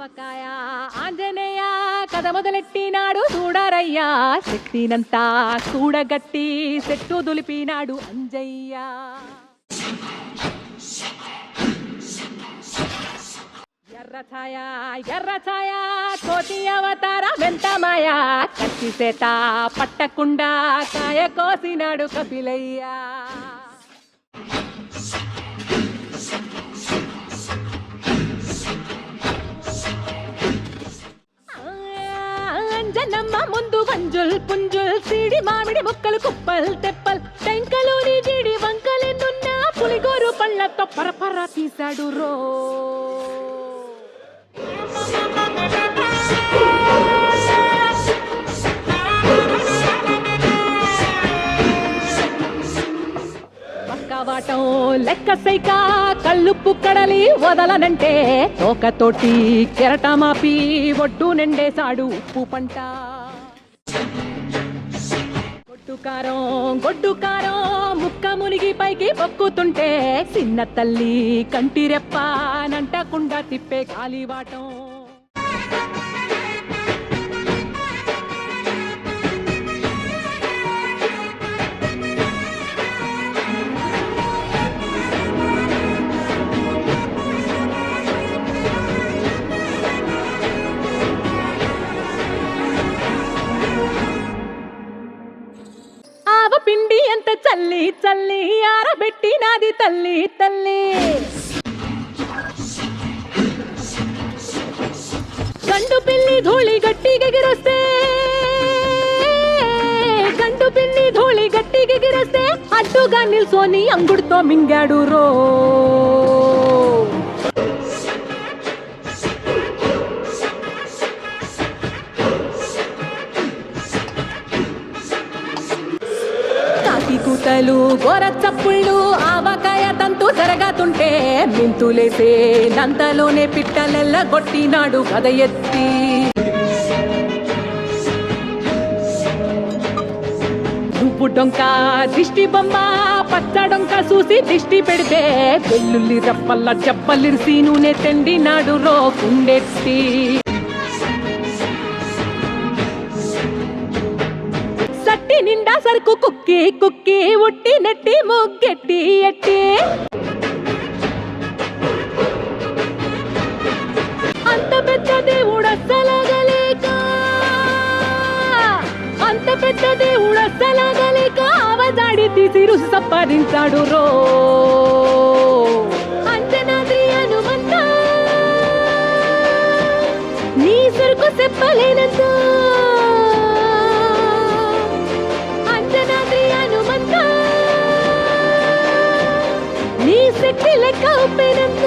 ఆవకాయ ఆంజనేయ కథ మొదలెట్టినాడు చూడరయ్యా శక్తినంతా కూడగట్టి చెట్టు దులిపినాడు అంజయ్య. ఎర్రఛాయ ఎర్రఛాయ కోటి అవతార వెంటమాయ కత్తి సేత పట్టకుండా కాయ కోసినాడు కపిలయ్య. అంజనమ్మ ముందు వంజుల్ పుంజుల్ సిడి మామిడి ముక్కలు కుప్పల్ తెప్పల్ టెంకలోని జీడి వంకలెన్నున్న పులిగోరు పళ్ళతో పరపర తీశాడు రో. పక్కవాటం లెక్క సైక కల్లుప్పు కడలి వదలనంటే తోకతోటి కెరటమాపి ఒడ్డు నిండేశాడు ఉప్పు పంట. గొడ్డు కారం ముక్క మునిగి పైకి పొక్కుతుంటే చిన్న తల్లి కంటిరెప్ప నంటకుండా తిప్పే కాలివాటం. పిండి ఎంత చల్లి చల్లి ఆరబెట్టి నాది తల్లి తల్లి. గండు పిల్లి ధూళి గట్టి ఎగిరొస్తే గండు పిల్లి ధూళి గట్టి ఎగిరొస్తే అడ్డుగా నిల్సోని అంగుడితో మింగాడు రో. కూతలు గోర చప్పుళ్ళు ఆవకాయ తంతు జరగతుంటే మింతులేసే నంతలోనే పిట్టలెల్ల కొట్టినాడు కథ ఎత్తి. నువ్వు డొంక దిష్టి బొమ్మ పచ్చడొంక చూసి దిష్టి పెడితే వెల్లుల్లి రప్పల్ల చెప్పలిరిసి నూనె తెండినాడు రో కుండెత్తి. నిండా సరుకు కుక్కి కుక్కి ఉట్టి నెట్టి ముగ్గెట్టి ఎట్టి అంత పెద్ద దేవుడు అస్సలగలేక అంత పెద్ద దేవుడు అస్సలగలేక అవజాడి తీసి రుచి సంపాదించాడు రో. అంజనాద్రి హనుమంత నీ సరుకు చెప్పలేనంత నీ శక్తి లెక్క ఉప్పెనంత